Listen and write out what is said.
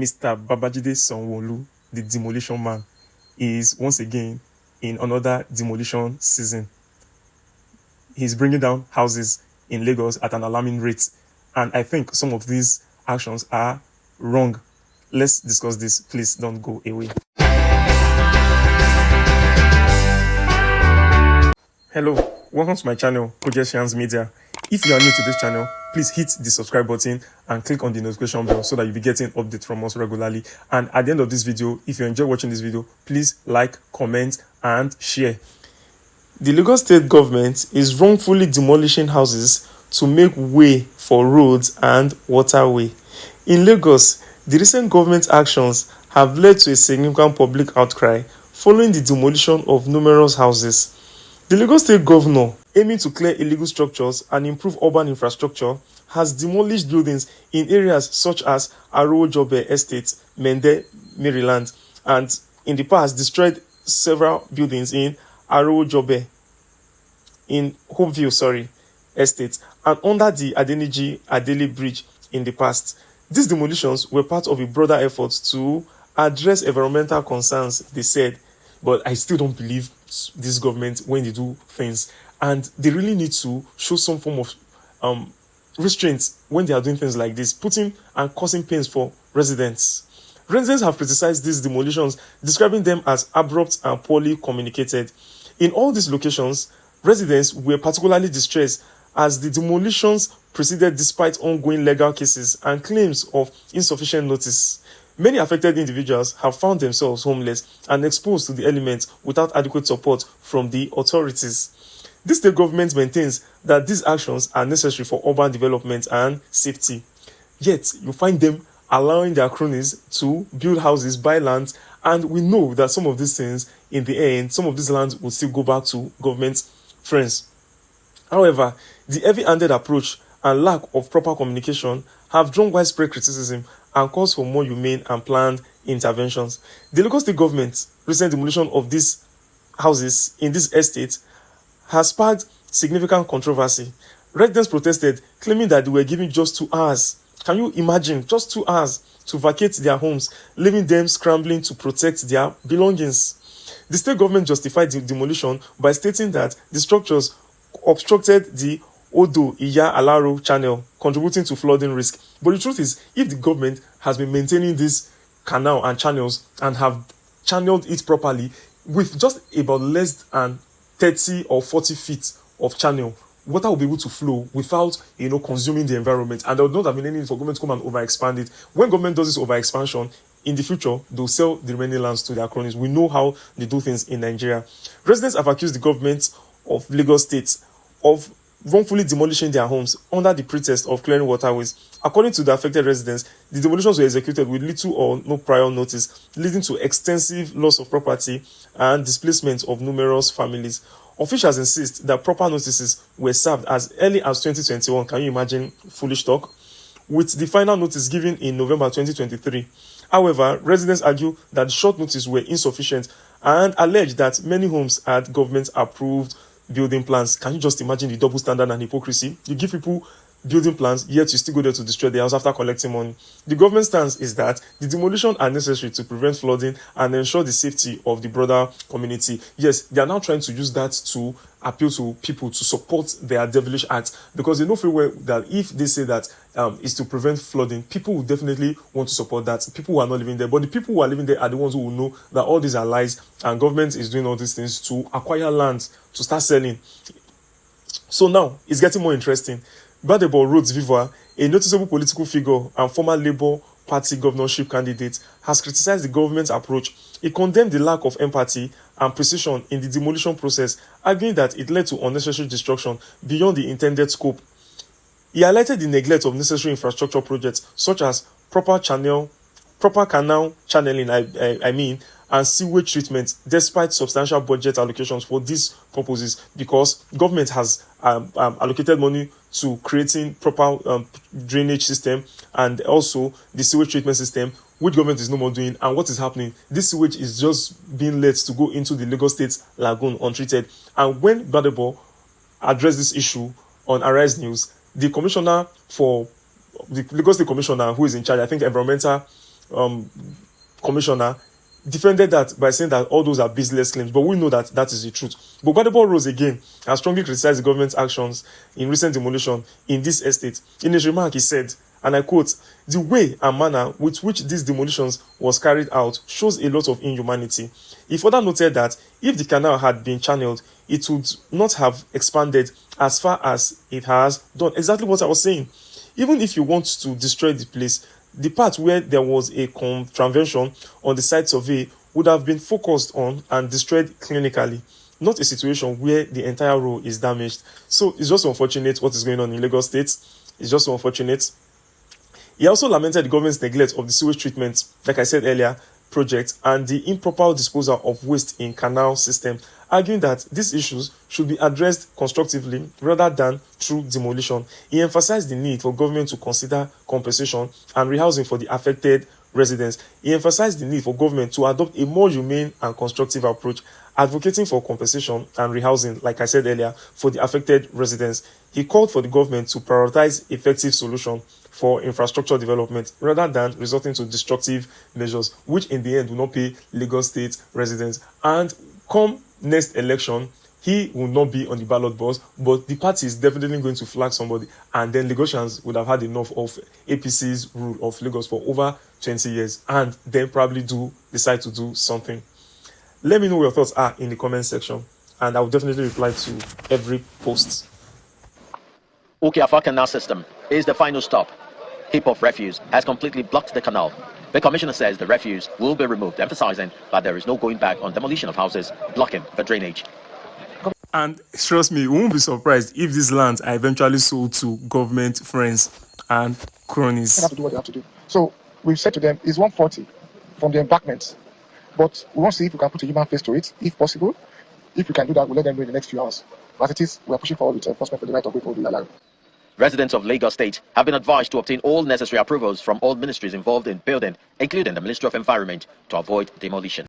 Mr. Babajide Sanwo-Olu, the demolition man, is once again in another demolition season. He's bringing down houses in Lagos at an alarming rate, and I think some of these actions are wrong. Let's discuss this. Please don't go away. Hello, welcome to my channel, Projections Media. If you are new to this channel, please hit the subscribe button and click on the notification bell so that you'll be getting updates from us regularly. And at the end of this video, if you enjoy watching this video, please like, comment, and share. The Lagos state government is wrongfully demolishing houses to make way for roads and waterway. In Lagos, the recent government actions have led to a significant public outcry following the demolition of numerous houses. The Lagos state governor, aiming to clear illegal structures and improve urban infrastructure, has demolished buildings in areas such as Arowojobe Estate, Mende, Maryland, and in the past destroyed several buildings in Arowojobe, in Hopeville, Estate, and under the Adeniji Adele bridge in the past. These demolitions were part of a broader effort to address environmental concerns, they said, but I still don't believe this government when they do things, and they really need to show some form of restraints when they are doing things like this, putting and causing pains for residents. Residents have criticized these demolitions, describing them as abrupt and poorly communicated. In all these locations, residents were particularly distressed as the demolitions proceeded despite ongoing legal cases and claims of insufficient notice. Many affected individuals have found themselves homeless and exposed to the elements without adequate support from the authorities. This state government maintains that these actions are necessary for urban development and safety. Yet, you find them allowing their cronies to build houses, buy land, and we know that some of these things, in the end, some of these lands will still go back to government friends. However, the heavy-handed approach and lack of proper communication have drawn widespread criticism and calls for more humane and planned interventions. The Lagos state government's recent demolition of these houses in this estate has sparked significant controversy. Residents protested, claiming that they were given just 2 hours. Can you imagine? Just 2 hours to vacate their homes, leaving them scrambling to protect their belongings. The state government justified the demolition by stating that the structures obstructed the Odo-Iya-Alaro channel, contributing to flooding risk. But the truth is, if the government has been maintaining this canal and channels and have channeled it properly with just about less than 30 or 40 feet of channel, water will be able to flow without, consuming the environment. And there would not have been any need for government to come and overexpand it. When government does this overexpansion, in the future, they'll sell the remaining lands to their cronies. We know how they do things in Nigeria. Residents have accused the government of Lagos State of wrongfully demolishing their homes under the pretext of clearing waterways. According to the affected residents, the demolitions were executed with little or no prior notice, leading to extensive loss of property and displacement of numerous families. Officials insist that proper notices were served as early as 2021. Can you imagine foolish talk? With the final notice given in November 2023. However, residents argue that short notice were insufficient and allege that many homes had government-approved building plans. Can you just imagine the double standard and hypocrisy? You give people building plans, yet you still go there to destroy the house after collecting money. The government stance is that the demolition are necessary to prevent flooding and ensure the safety of the broader community. Yes, they are now trying to use that to appeal to people to support their devilish acts, because they know very well that if they say that is to prevent flooding, people will definitely want to support that. People who are not living there, but the people who are living there are the ones who will know that all these are lies and government is doing all these things to acquire land to start selling. So now it's getting more interesting. Badebo Rhodes-Vivour, a noticeable political figure and former Labour Party governorship candidate, has criticized the government's approach. He condemned the lack of empathy and precision in the demolition process, arguing that it led to unnecessary destruction beyond the intended scope. He highlighted the neglect of necessary infrastructure projects such as proper canal channeling, and sewage treatment, despite substantial budget allocations for these purposes, because government has allocated money to creating proper drainage system and also the sewage treatment system, which government is no more doing. And what is happening? This sewage is just being let to go into the Lagos State lagoon untreated. And when Badebo addressed this issue on Arise News, the Lagos State Commissioner who is in charge, I think environmental commissioner defended that by saying that all those are baseless claims, but we know that that is the truth. But Gbadebo rose again and strongly criticized the government's actions in recent demolition in this estate. In his remark, he said, and I quote, "The way and manner with which these demolitions was carried out shows a lot of inhumanity." He further noted that if the canal had been channeled, it would not have expanded as far as it has done. Exactly what I was saying. Even if you want to destroy the place, the part where there was a contravention on the site survey would have been focused on and destroyed clinically, not a situation where the entire road is damaged. So it's just unfortunate what is going on in Lagos State. It's just unfortunate. He also lamented the government's neglect of the sewage treatment, like I said earlier, project and the improper disposal of waste in canal system, arguing that these issues should be addressed constructively rather than through demolition. He emphasized the need for government to consider compensation and rehousing for the affected residents. He emphasized the need for government to adopt a more humane and constructive approach, advocating for compensation and rehousing, like I said earlier, for the affected residents. He called for the government to prioritize effective solutions for infrastructure development rather than resorting to destructive measures, which in the end will not pay Lagos State residents. And come next election, he will not be on the ballot box, but the party is definitely going to flag somebody, and then Lagosians would have had enough of APC's rule of Lagos for over 20 years, and then probably decide to do something. Let me know what your thoughts are in the comment section, and I will definitely reply to every post. Okiafa Canal System is the final stop. Heap of refuse has completely blocked the canal. The commissioner says the refuse will be removed, emphasizing that there is no going back on demolition of houses blocking the drainage. And trust me, we won't be surprised if these lands are eventually sold to government friends and cronies. They have to do what they have to do. So we've said to them, it's 140 from the embankment. But we want to see if we can put a human face to it, if possible. If we can do that, we'll let them know in the next few hours. As it is, we are pushing forward with enforcement for the right of way for the alarm. Residents of Lagos State have been advised to obtain all necessary approvals from all ministries involved in building, including the Ministry of Environment, to avoid demolition.